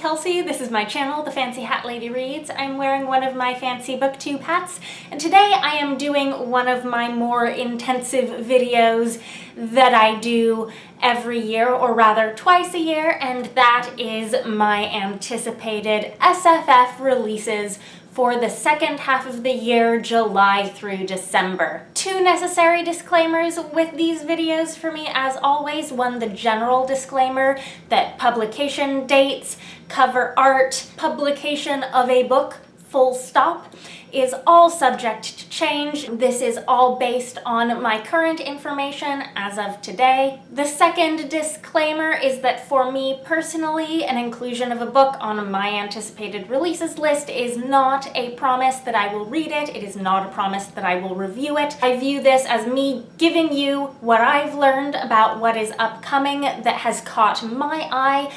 Kelsey. This is my channel, The Fancy Hat Lady Reads. I'm wearing one of my fancy booktube hats, and today I am doing one of my more intensive videos that I do every year, or rather twice a year, and that is my anticipated SFF releases for the second half of the year, July through December. Two necessary disclaimers with these videos for me, as always. One, the general disclaimer that publication dates, cover art, publication of a book, full stop, is all subject to change. This is all based on my current information as of today. The second disclaimer is that for me personally, an inclusion of a book on my anticipated releases list is not a promise that I will read it. It is not a promise that I will review it. I view this as me giving you what I've learned about what is upcoming that has caught my eye,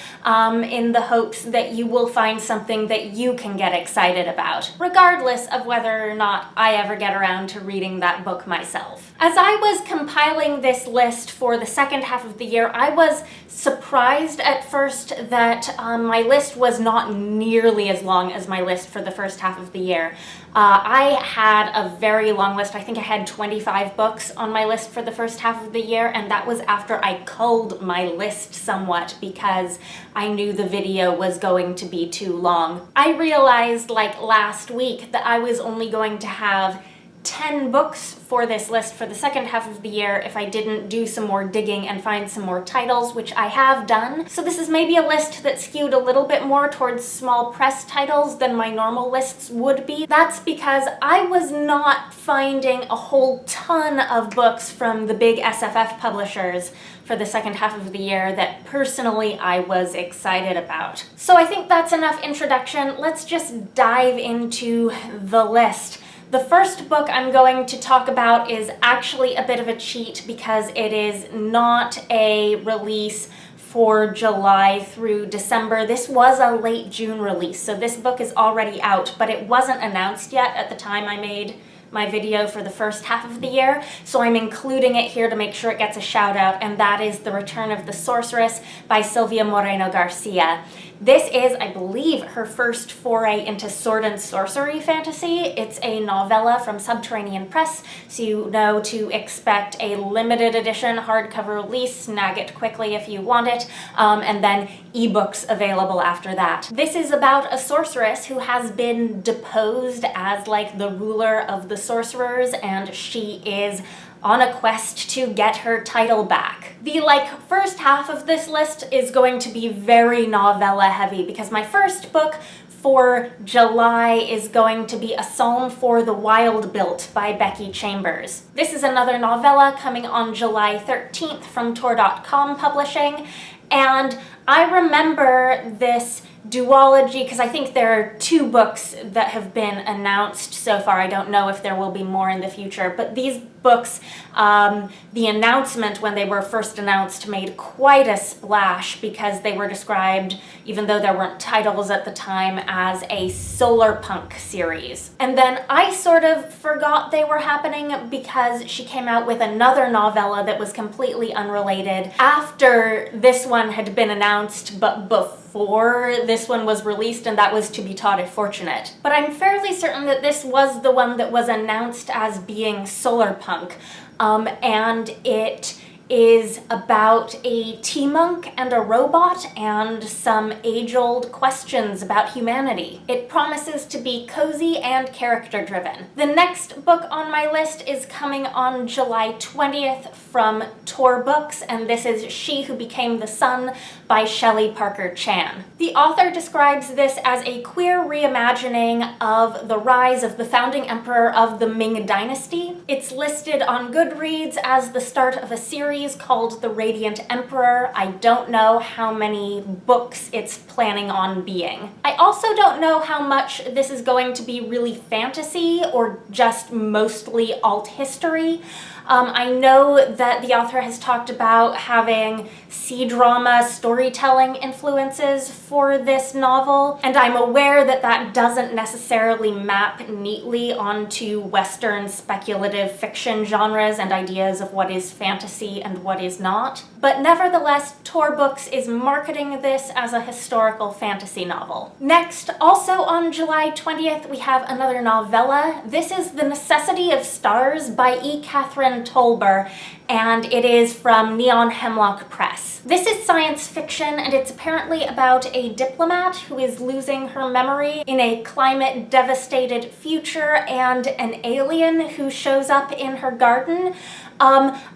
in the hopes that you will find something that you can get excited about, regardless of whether or not I ever get around to reading that book myself. As I was compiling this list for the second half of the year, I was surprised at first that my list was not nearly as long as my list for the first half of the year. I had a very long list. I think I had 25 books on my list for the first half of the year, and that was after I culled my list somewhat because I knew the video was going to be too long. I realized like last week that I was only going to have 10 books for this list for the second half of the year if I didn't do some more digging and find some more titles, which I have done. So this is maybe a list that skewed a little bit more towards small press titles than my normal lists would be. That's because I was not finding a whole ton of books from the big SFF publishers for the second half of the year that personally I was excited about. So I think that's enough introduction. Let's just dive into the list. The first book I'm going to talk about is actually a bit of a cheat because it is not a release for July through December. This was a late June release, so this book is already out, but it wasn't announced yet at the time I made my video for the first half of the year, so I'm including it here to make sure it gets a shout out, and that is The Return of the Sorceress by Silvia Moreno-Garcia. This is, I believe, her first foray into sword and sorcery fantasy. It's a novella from Subterranean Press, so you know to expect a limited edition hardcover release. Snag it quickly if you want it, and then ebooks available after that. This is about a sorceress who has been deposed as like the ruler of the sorcerers, and she is on a quest to get her title back. The first half of this list is going to be very novella heavy because my first book for July is going to be A Psalm for the Wild Built by Becky Chambers. This is another novella coming on July 13th from Tor.com Publishing, and I remember this duology because I think there are 2 books that have been announced so far. I don't know if there will be more in the future, but these books, the announcement when they were first announced made quite a splash because they were described, even though there weren't titles at the time, as a solar punk series. And then I sort of forgot they were happening because she came out with another novella that was completely unrelated after this one had been announced, but before this one was released, and that was To Be Taught If Fortunate. But I'm fairly certain that this was the one that was announced as being solar punk, and it is about a tea monk and a robot and some age-old questions about humanity. It promises to be cozy and character-driven. The next book on my list is coming on July 20th from Tor Books, and this is She Who Became the Sun by Shelley Parker Chan. The author describes this as a queer reimagining of the rise of the founding emperor of the Ming Dynasty. It's listed on Goodreads as the start of a series called The Radiant Emperor. I don't know how many books it's planning on being. I also don't know how much this is going to be really fantasy or just mostly alt history. I know that the author has talked about having C-drama storytelling influences for this novel, and I'm aware that that doesn't necessarily map neatly onto Western speculative fiction genres and ideas of what is fantasy and what is not. But nevertheless, Tor Books is marketing this as a historical fantasy novel. Next, also on July 20th, we have another novella. This is The Necessity of Stars by Catherynne Tolber, and it is from Neon Hemlock Press. This is science fiction, and it's apparently about a diplomat who is losing her memory in a climate-devastated future and an alien who shows up in her garden.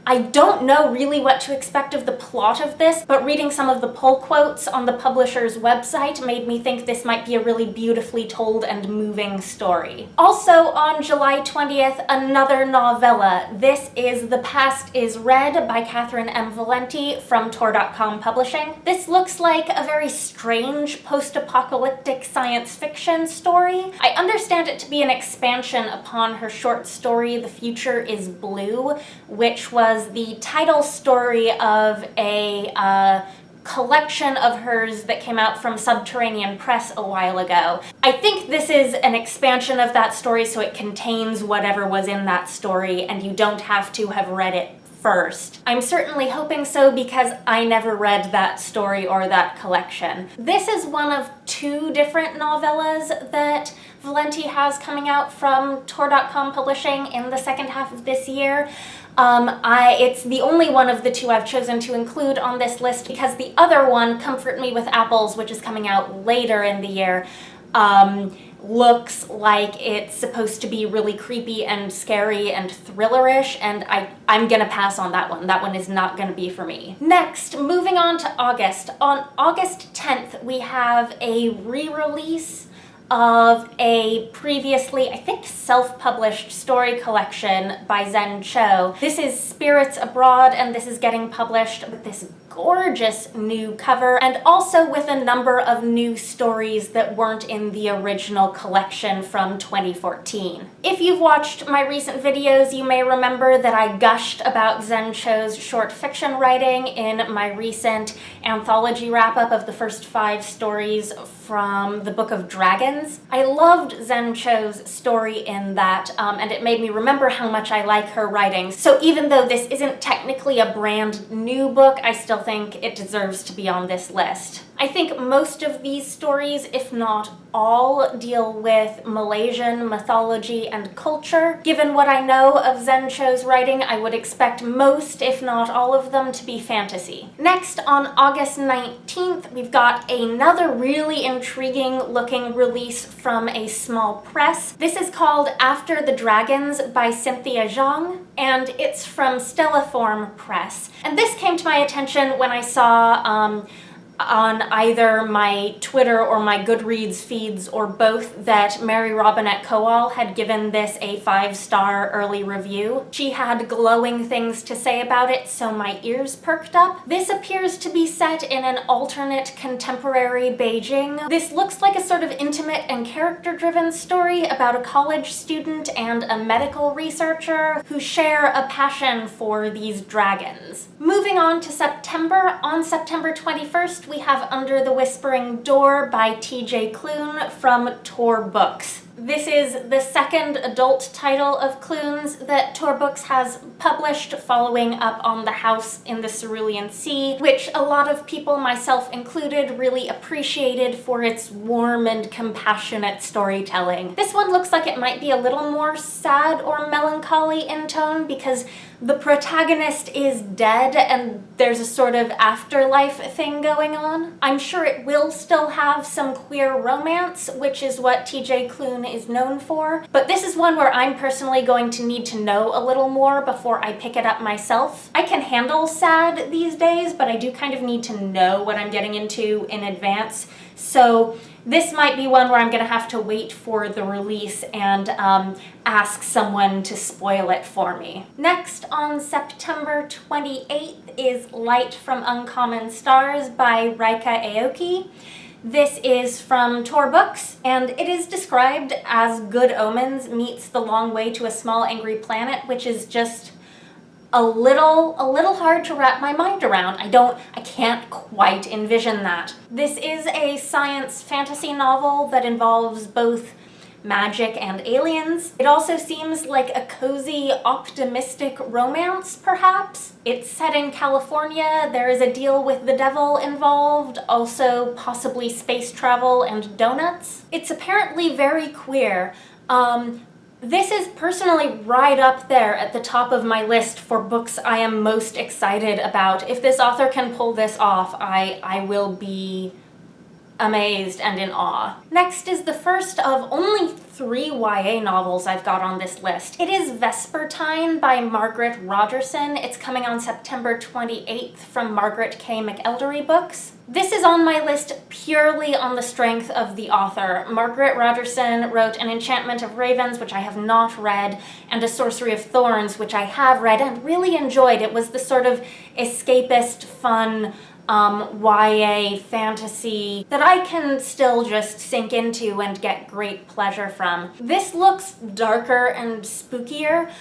I don't know really what to expect of the plot of this, but reading some of the pull quotes on the publisher's website made me think this might be a really beautifully told and moving story. Also on July 20th, another novella. This is The Past is Red by Catherynne M. Valente from Tor.com Publishing. This looks like a very strange post-apocalyptic science fiction story. I understand it to be an expansion upon her short story The Future is Blue, which was the title story of a collection of hers that came out from Subterranean Press a while ago. I think this is an expansion of that story, so it contains whatever was in that story, and you don't have to have read it first. I'm certainly hoping so because I never read that story or that collection. This is one of two different novellas that Valente has coming out from Tor.com Publishing in the second half of this year. It's the only one of the two I've chosen to include on this list because the other one, Comfort Me with Apples, which is coming out later in the year, looks like it's supposed to be really creepy and scary and thrillerish, and I'm gonna pass on that one. That one is not gonna be for me. Next, moving on to August. On August 10th, we have a re-release of a previously, I think, self-published story collection by Zen Cho. This is Spirits Abroad, and this is getting published with this gorgeous new cover, and also with a number of new stories that weren't in the original collection from 2014. If you've watched my recent videos, you may remember that I gushed about Zen Cho's short fiction writing in my recent anthology wrap-up of the first 5 stories from the Book of Dragons. I loved Zen Cho's story in that, and it made me remember how much I like her writing. So even though this isn't technically a brand new book, I still think it deserves to be on this list. I think most of these stories, if not all, deal with Malaysian mythology and culture. Given what I know of Zen Cho's writing, I would expect most, if not all of them, to be fantasy. Next, on August 19th, we've got another really intriguing looking release from a small press. This is called After the Dragons by Cynthia Zhang, and it's from Stelliform Press. And this came to my attention when I saw on either my Twitter or my Goodreads feeds or both that Mary Robinette Kowal had given this a 5-star early review. She had glowing things to say about it, so my ears perked up. This appears to be set in an alternate contemporary Beijing. This looks like a sort of intimate and character-driven story about a college student and a medical researcher who share a passion for these dragons. Moving on to September, on September 21st, we have Under the Whispering Door by TJ Klune from Tor Books. This is the second adult title of Klune's that Tor Books has published, following up on The House in the Cerulean Sea, which a lot of people, myself included, really appreciated for its warm and compassionate storytelling. This one looks like it might be a little more sad or melancholy in tone because the protagonist is dead and there's a sort of afterlife thing going on. I'm sure it will still have some queer romance, which is what TJ Klune is known for, but this is one where I'm personally going to need to know a little more before I pick it up myself. I can handle sad these days, but I do kind of need to know what I'm getting into in advance, so this might be one where I'm gonna have to wait for the release and ask someone to spoil it for me. Next, on September 28th is Light from Uncommon Stars by Ryka Aoki. This is from Tor Books, and it is described as Good Omens meets The Long Way to a Small Angry Planet, which is just a little hard to wrap my mind around. I can't quite envision that. This is a science fantasy novel that involves both magic and aliens. It also seems like a cozy, optimistic romance, perhaps. It's set in California. There is a deal with the devil involved, also possibly space travel and donuts. It's apparently very queer. This is personally right up there at the top of my list for books I am most excited about. If this author can pull this off, I will be amazed and in awe. Next is the first of only 3 YA novels I've got on this list. It is Vespertine by Margaret Rogerson. It's coming on September 28th from Margaret K. McElderry Books. This is on my list purely on the strength of the author. Margaret Rogerson wrote An Enchantment of Ravens, which I have not read, and A Sorcery of Thorns, which I have read and really enjoyed. It was the sort of escapist, fun, YA fantasy that I can still just sink into and get great pleasure from. This looks darker and spookier,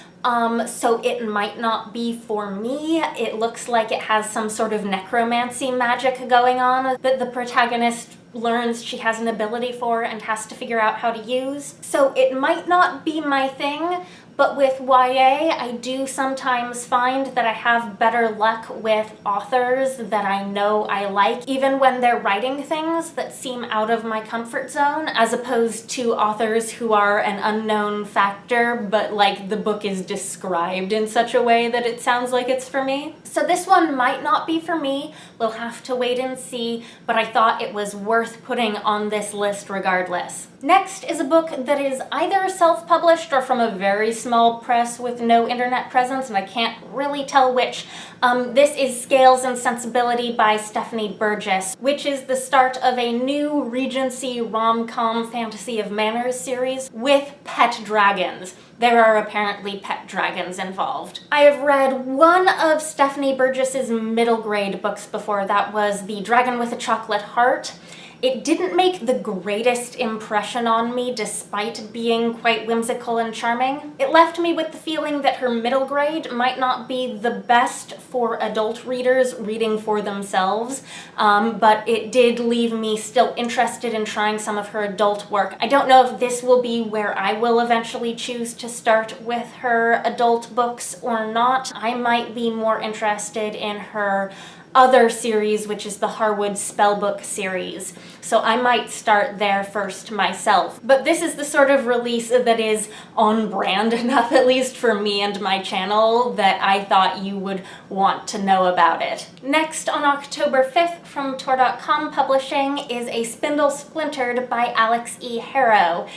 so it might not be for me. It looks like it has some sort of necromancy magic going on that the protagonist learns she has an ability for and has to figure out how to use. So it might not be my thing, but with YA, I do sometimes find that I have better luck with authors that I know I like, even when they're writing things that seem out of my comfort zone, as opposed to authors who are an unknown factor, but like the book is described in such a way that it sounds like it's for me. So this one might not be for me. We'll have to wait and see, but I thought it was worth putting on this list regardless. Next is a book that is either self-published or from a very small press with no internet presence, and I can't really tell which. This is Scales and Sensibility by Stephanie Burgess, which is the start of a new Regency rom-com fantasy of manners series with pet dragons. There are apparently pet dragons involved. I have read one of Stephanie Burgess's middle grade books before. That was The Dragon with a Chocolate Heart. It didn't make the greatest impression on me despite being quite whimsical and charming. It left me with the feeling that her middle grade might not be the best for adult readers reading for themselves, but it did leave me still interested in trying some of her adult work. I don't know if this will be where I will eventually choose to start with her adult books or not. I might be more interested in her other series, which is the Harwood Spellbook series. So I might start there first myself. But this is the sort of release that is on brand enough, at least for me and my channel, that I thought you would want to know about it. Next, on October 5th from Tor.com Publishing is a Spindle Splintered by Alix E. Harrow.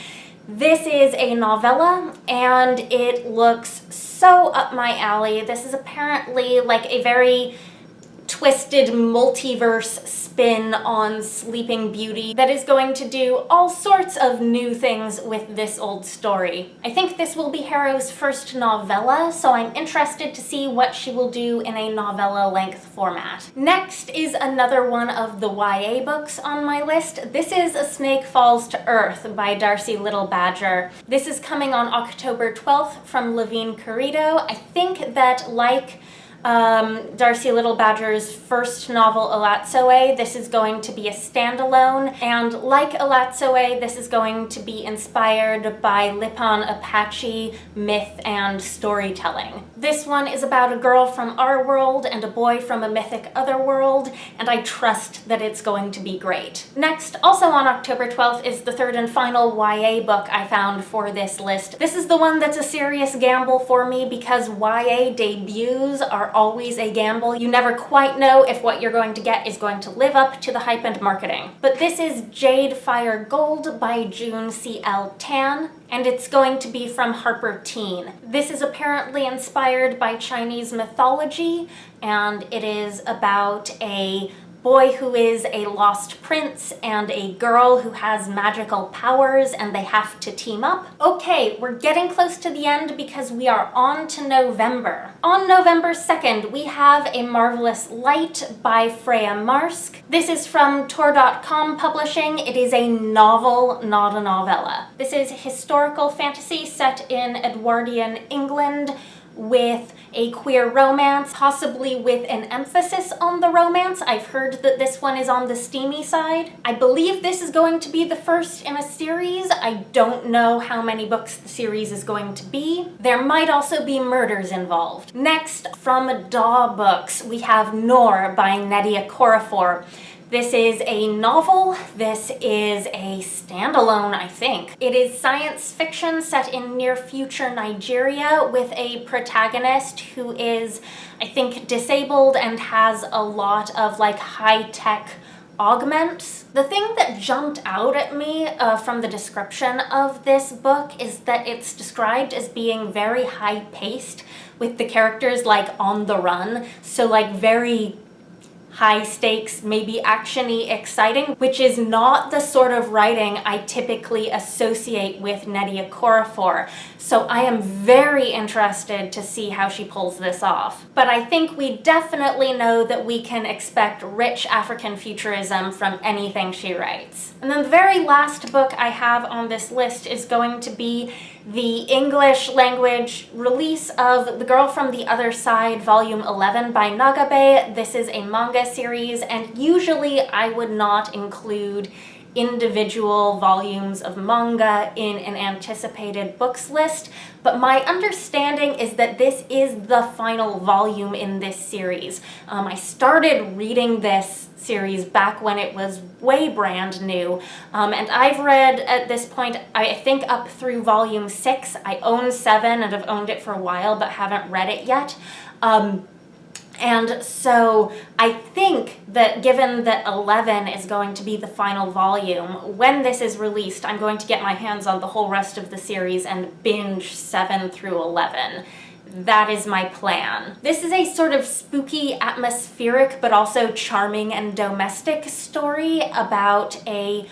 This is a novella, and it looks so up my alley. This is apparently like a very twisted multiverse spin on Sleeping Beauty that is going to do all sorts of new things with this old story. I think this will be Harrow's first novella, so I'm interested to see what she will do in a novella-length format. Next is another one of the YA books on my list. This is A Snake Falls to Earth by Darcie Little Badger. This is coming on October 12th from Levine Carrito. I think that, like Darcie Little Badger's first novel, Alatsoe, this is going to be a standalone, and like Alatsoe, this is going to be inspired by Lipan Apache myth and storytelling. This one is about a girl from our world and a boy from a mythic other world, and I trust that it's going to be great. Next, also on October 12th, is the third and final YA book I found for this list. This is the one that's a serious gamble for me because YA debuts are always a gamble. You never quite know if what you're going to get is going to live up to the hype and marketing. But this is Jade Fire Gold by June C.L. Tan, and it's going to be from Harper Teen. This is apparently inspired by Chinese mythology, and it is about a boy who is a lost prince and a girl who has magical powers, and they have to team up. Okay, we're getting close to the end because we are on to November. On November 2nd, we have A Marvellous Light by Freya Marske. This is from Tor.com Publishing. It is a novel, not a novella. This is historical fantasy set in Edwardian England, with a queer romance, possibly with an emphasis on the romance. I've heard that this one is on the steamy side. I believe this is going to be the first in a series. I don't know how many books the series is going to be. There might also be murders involved. Next, from Daw Books, we have Noor by Nnedi Okorafor. This is a novel. This is a standalone, I think. It is science fiction set in near future Nigeria with a protagonist who is, I think, disabled and has a lot of like high-tech augments. The thing that jumped out at me from the description of this book is that it's described as being very high-paced with the characters like on the run. So like very high stakes, maybe action-y, exciting, which is not the sort of writing I typically associate with Nnedi Okorafor. So I am very interested to see how she pulls this off. But I think we definitely know that we can expect rich African futurism from anything she writes. And then the very last book I have on this list is going to be the English language release of The Girl from the Other Side, Volume 11 by Nagabe. This is a manga series, and usually I would not include individual volumes of manga in an anticipated books list, but my understanding is that this is the final volume in this series. I started reading this series back when it was way brand new, and I've read at this point, I think up through volume 6. I own 7 and have owned it for a while but haven't read it yet. And so I think that given that 11 is going to be the final volume, when this is released, I'm going to get my hands on the whole rest of the series and binge 7 through 11. That is my plan. This is a sort of spooky, atmospheric, but also charming and domestic story about a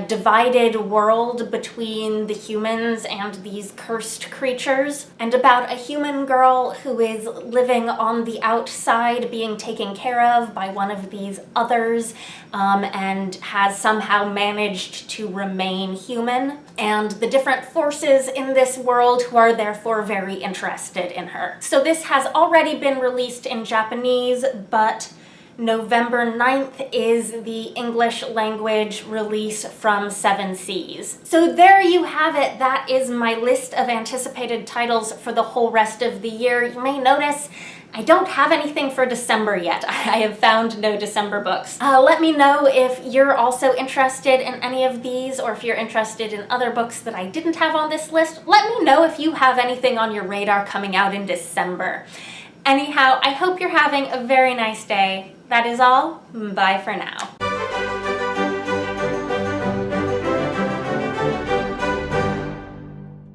divided world between the humans and these cursed creatures, and about a human girl who is living on the outside, being taken care of by one of these others, and has somehow managed to remain human, and the different forces in this world who are therefore very interested in her. So this has already been released in Japanese, but November 9th is the English language release from Seven Seas. So there you have it. That is my list of anticipated titles for the whole rest of the year. You may notice I don't have anything for December yet. I have found no December books. Let me know if you're also interested in any of these, or if you're interested in other books that I didn't have on this list. Let me know if you have anything on your radar coming out in December. Anyhow, I hope you're having a very nice day. That is all. Bye for now.